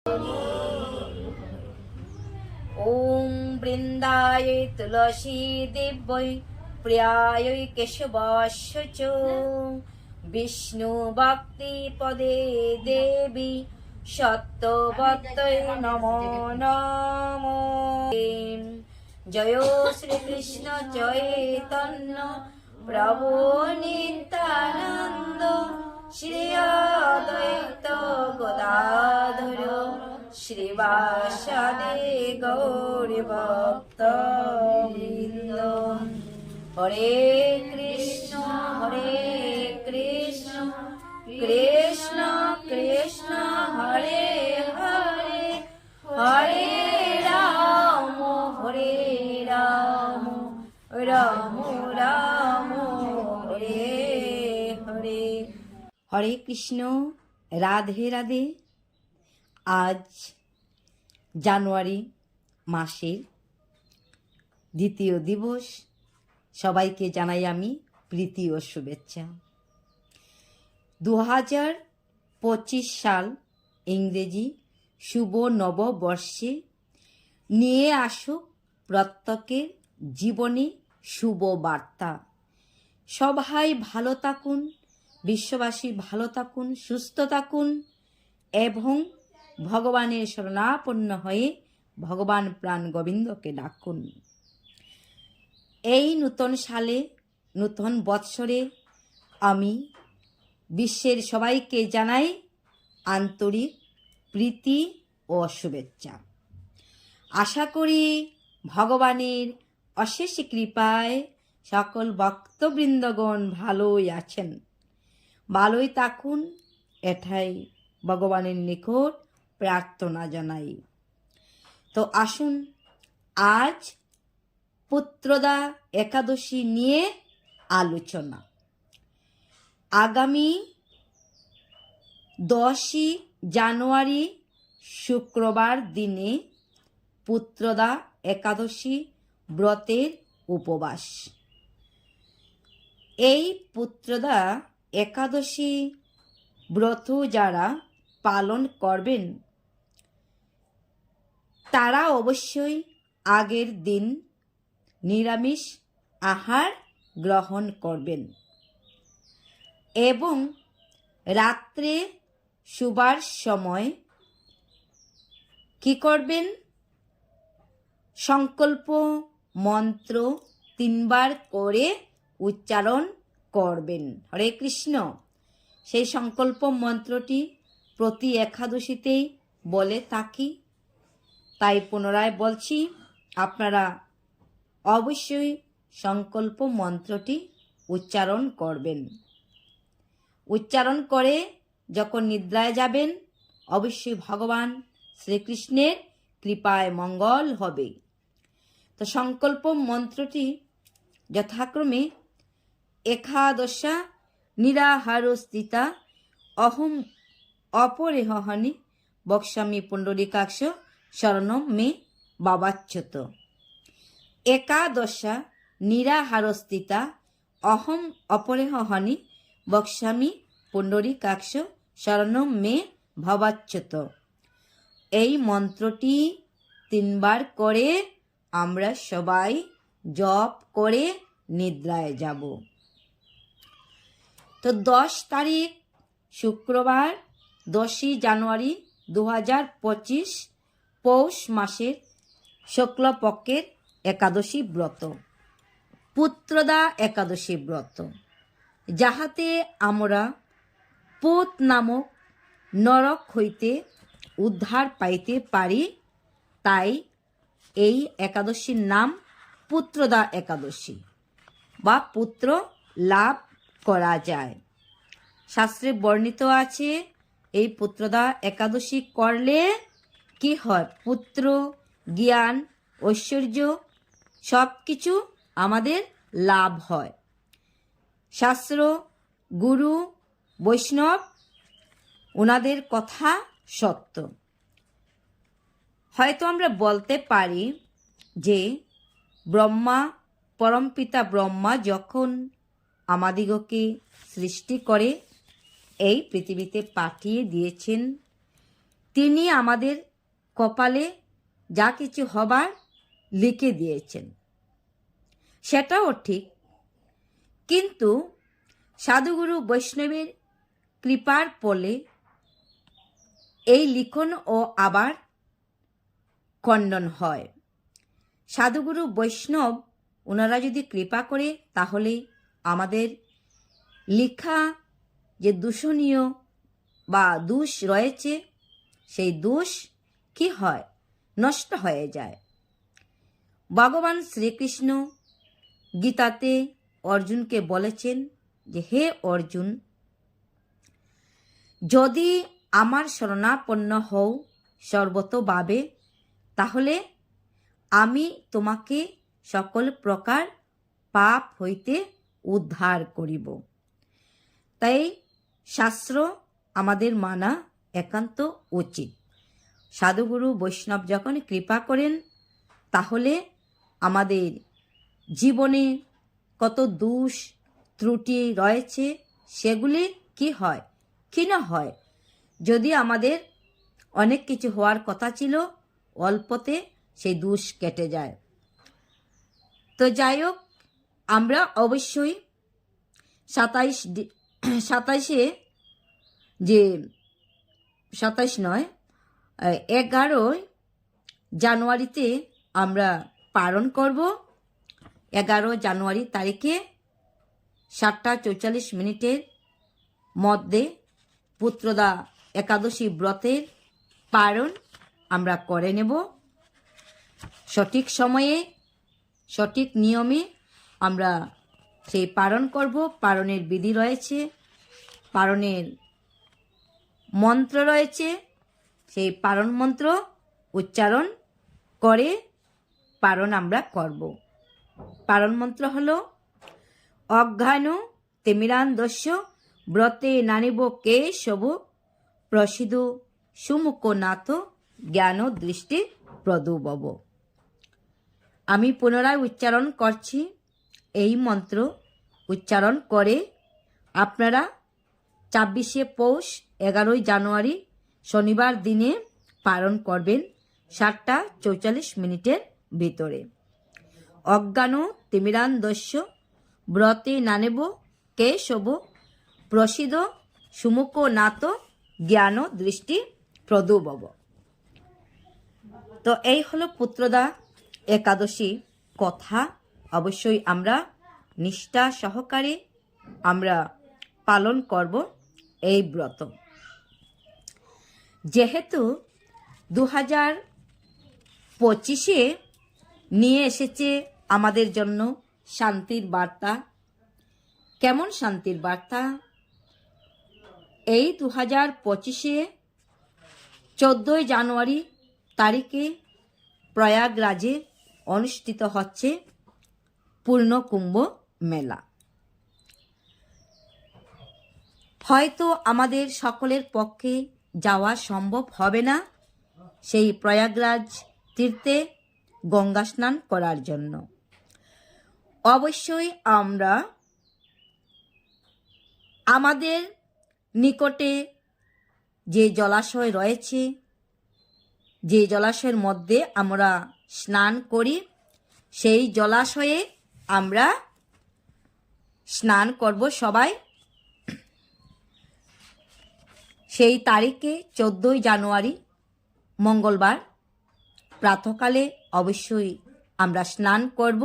ॐ वृन्दायै तुलसी देव्यै प्रियायै केशवास्य च विष्णुभक्तिपदे देवी सत्यवत्यै नमो नमो। जय श्रीकृष्ण चैतन्य प्रभु नित्यानन्द श्री अद्वैत गदाधर श्रीवासादि गौरभक्तवृन्द। हरे कृष्ण कृष्ण कृष्ण हरे हरे हरे राम राम राम हरे हरे। हरे कृष्ण राधे राधे। आज জানুয়ারি মাসের দ্বিতীয় দিবস। সবাইকে জানাই আমি প্রীতি ও শুভেচ্ছা। 2025 সাল ইংরেজি শুভ নববর্ষে নিয়ে আসুক প্রত্যেকের জীবনে শুভ বার্তা। সবাই ভালো থাকুন, বিশ্ববাসী ভালো থাকুন, সুস্থ থাকুন এবং ভগবানের শরণাপন্ন হয়ে ভগবান প্রাণ গোবিন্দকে ডাকুন। এই নূতন সালে, নূতন বৎসরে আমি বিশ্বের সবাইকে জানাই আন্তরিক প্রীতি ও শুভেচ্ছা। আশা করি ভগবানের অশেষ কৃপায় সকল ভক্তবৃন্দগণ ভালোই আছেন, ভালোই থাকুন, এটাই ভগবানের নিকট প্রার্থনা জানাই। তো আসুন আজ পুত্রদা একাদশী নিয়ে আলোচনা। আগামী 10 জানুয়ারি শুক্রবার দিনে পুত্রদা একাদশী ব্রতের উপবাস। এই পুত্রদা একাদশী ব্রত যারা পালন করবেন তারা অবশ্যই আগের দিন নিরামিষ আহার গ্রহণ করবেন এবং রাত্রে শুবার সময় কি করবেন? সংকল্প মন্ত্র 3 বার করে উচ্চারণ করবেন। হরে কৃষ্ণ। সেই সংকল্প মন্ত্রটি প্রতি একাদশীতেই বলে থাকি, তাই পুনরায় বলছি, আপনারা অবশ্যই সংকল্প মন্ত্রটি উচ্চারণ করবেন। উচ্চারণ করে যখন নিদ্রায় যাবেন অবশ্যই ভগবান শ্রীকৃষ্ণের কৃপায় মঙ্গল হবে। তো সংকল্প মন্ত্রটি যথাক্রমে একাদশা নিরাহারস্থিতা অহম অপরিহনি বক্ষ্যামি পুণ্ডরীকাক্ষ শরণম মে বাবাচ্যুত। একাদশা নিরাহারস্থিতা অহম অপরিহনি বক্ষ্যামি পুণ্ডরীকাক্ষ শরণম মে ভবাচ্যুত। এই মন্ত্রটি 3 বার করে আমরা সবাই জপ করে নিদ্রায় যাব। তো 10 তারিখ শুক্রবার 10 জানুয়ারি 2025 পৌষ মাসের শুক্লপক্ষের একাদশী ব্রত, পুত্রদা একাদশী ব্রত, যাহাতে আমরা পুত নামক নরক হইতে উদ্ধার পাইতে পারি, তাই এই একাদশীর নাম পুত্রদা একাদশী বা পুত্র লাভ করা যায়। শাস্ত্রে বর্ণিত আছে এই পুত্রদা একাদশী করলে কি হয়? পুত্র, জ্ঞান, ঐশ্বর্য সব কিছু আমাদের লাভ হয়। শাস্ত্র, গুরু, বৈষ্ণব ওনাদের কথা সত্য। হয়তো আমরা বলতে পারি যে ব্রহ্মা, পরমপিতা ব্রহ্মা যখন আমাদিগকে সৃষ্টি করে এই পৃথিবীতে পাঠিয়ে দিয়েছেন তিনি আমাদের কপালে যা কিছু হবার লিখে দিয়েছেন, সেটাও ঠিক। কিন্তু সাধুগুরু বৈষ্ণবের কৃপার ফলে এই লিখনও আবার খণ্ডন হয়। সাধুগুরু বৈষ্ণব ওনারা যদি কৃপা করে, তাহলে আমাদের লেখা যে দূষণীয় বা দোষ রয়েছে, সেই দোষ কি হয়, নষ্ট হয়ে যায়। ভগবান শ্রীকৃষ্ণ গীতাতে অর্জুনকে বলেছেন যে, হে অর্জুন, যদি আমার শরণাপন্ন হও সর্বতোভাবে, তাহলে আমি তোমাকে সকল প্রকার পাপ হইতে উদ্ধার করিব। তাই শাস্ত্র আমাদের মানা একান্ত উচিত। সাধুগুরু বৈষ্ণব যখন কৃপা করেন, তাহলে আমাদের জীবনে কত দোষ ত্রুটি রয়েছে, সেগুলি কি হয়, ক্ষীণ হয়। যদি আমাদের অনেক কিছু হওয়ার কথা ছিল, অল্পতে সেই দোষ কেটে যায়। তো যাই হোক, আমরা অবশ্যই 11 জানুয়ারিতে আমরা পালন করব। 11 জানুয়ারি তারিখে 7:44 মধ্যে পুত্রদা একাদশী ব্রতের পালন আমরা করে নেব। সঠিক সময়ে সঠিক নিয়মে আমরা সেই পালন করব। পালনের বিধি রয়েছে, পালনের মন্ত্র রয়েছে। সেই পালন মন্ত্র উচ্চারণ করে পালন আমরা করব। পালন মন্ত্র হলো অজ্ঞান তিমিরান্ধস্য ব্রতে নানিব কেশব প্রসিদ্ধ সুমুখনাথ জ্ঞান দৃষ্টি প্রদুবব। আমি পুনরায় উচ্চারণ করছি। এই মন্ত্র উচ্চারণ করে আপনারা 26 পৌষ 11 জানুয়ারি শনিবার দিনে পালন করবেন 7:44 ভিতরে। অজ্ঞান তিমিরান্ধস্য ব্রতে নানেব কেশব প্রসিদ্ধ সুমুখনাথ জ্ঞান দৃষ্টি প্রদুবব। তো এই হলো পুত্রদা একাদশী কথা। অবশ্যই আমরা নিষ্ঠা সহকারে আমরা পালন করব এই ব্রত। যেহেতু 2025 নিয়ে এসেছে আমাদের জন্য শান্তির বার্তা। কেমন শান্তির বার্তা? এই 2025 14 জানুয়ারি তারিখে প্রয়াগরাজে অনুষ্ঠিত হচ্ছে পূর্ণ কুম্ভ মেলা। হয়তো আমাদের সকলের পক্ষে যাওয়া সম্ভব হবে না সেই প্রয়াগরাজ তীর্থে গঙ্গা স্নান করার জন্য। অবশ্যই আমরা আমাদের নিকটে যে জলাশয় রয়েছে, যে জলাশয়ের মধ্যে আমরা স্নান করি, সেই জলাশয়ে আমরা স্নান করব সবাই। সেই তারিখে 14 জানুয়ারি মঙ্গলবার প্রাতঃকালে অবশ্যই আমরা স্নান করব।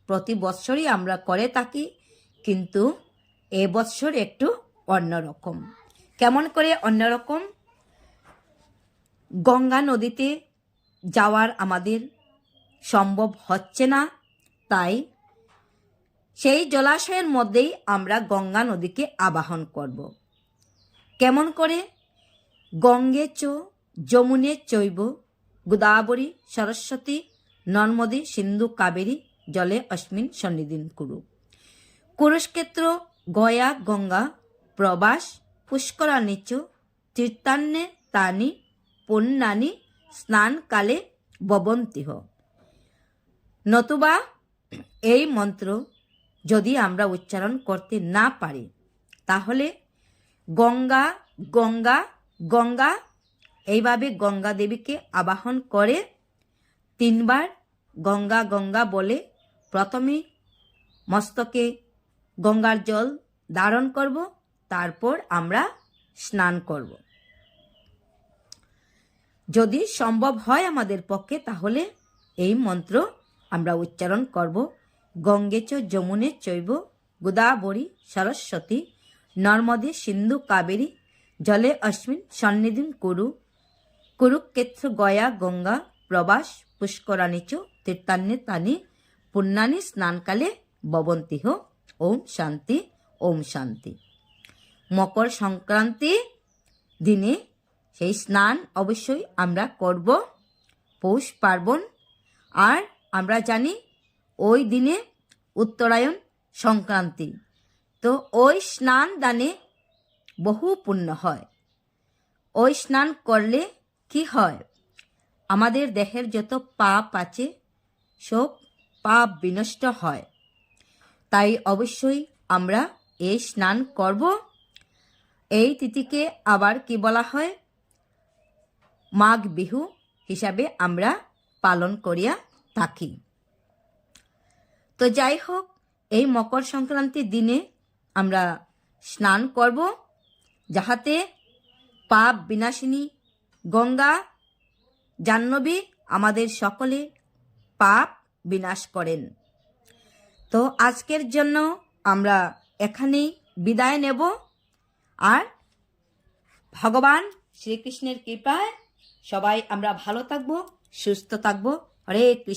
প্রতি বৎসরই আমরা করে থাকি, কিন্তু এবছর একটু অন্যরকম। কেমন করে অন্যরকম? গঙ্গা নদীতে যাওয়ার আমাদের সম্ভব হচ্ছে না, তাই সেই জলাশয়ের মধ্যেই আমরা গঙ্গা নদীকে আবাহন করব। কেমন করে? গঙ্গে চ যমুনে চৈব গোদাবরী সরস্বতী নর্মদে সিন্ধু কাবেরী জলে অস্মিন সন্নিধিন কুরু। কুরুক্ষেত্র গয়া গঙ্গা প্রবাস পুষ্করাণী চ তীর্থান্নে তানি পুণ্যানি স্নানকালে ববন্তিহ। নতুবা এই মন্ত্র যদি আমরা উচ্চারণ করতে না পারি, তাহলে গঙ্গা গঙ্গা গঙ্গা এইভাবে গঙ্গা দেবীকে আবাহন করে 3 বার গঙ্গা গঙ্গা বলে প্রথমে মস্তকে গঙ্গার জল ধারণ করব, তারপর আমরা স্নান করব। যদি সম্ভব হয় আমাদের পক্ষে তাহলে এই মন্ত্র আমরা উচ্চারণ করব। গঙ্গে চ যমুনে চৈব গোদাবরী সরস্বতী নর্মদে সিন্ধু কাবেরী জলে অস্মিন সন্নিধিং কুরু কুরুক্ষেত্র গয়া গঙ্গা প্রবাস পুষ্করাণী চ তীর্থান্যে তানি পুণ্যানি স্নানকালে ববন্তিহ। ওম শান্তি, ওম শান্তি। মকর সংক্রান্তি দিনে সেই স্নান অবশ্যই আমরা করব, পৌষ পার্বণ। আর আমরা জানি ওই দিনে উত্তরায়ণ সংক্রান্তি, তো ওই স্নান দানে বহু পুণ্য হয়। ওই স্নান করলে কি হয়, আমাদের দেহের যত পাপ আছে সব পাপ বিনষ্ট হয়। তাই অবশ্যই আমরা এই স্নান করব। এই তিথিকে আবার কি বলা হয়, মাঘ বিহু হিসাবে আমরা পালন করিয়া থাকি। তো যাই হোক, এই মকর সংক্রান্তির দিনে আমরা স্নান করব, যাহাতে পাপ বিনাশিনী গঙ্গা জাহ্নবী আমাদের সকলে পাপ বিনাশ করেন। তো আজকের জন্য আমরা এখানেই বিদায় নেব। আর ভগবান শ্রীকৃষ্ণের কৃপায় সবাই আমরা ভালো থাকবো, সুস্থ থাকবো। হরে কৃষ্ণ।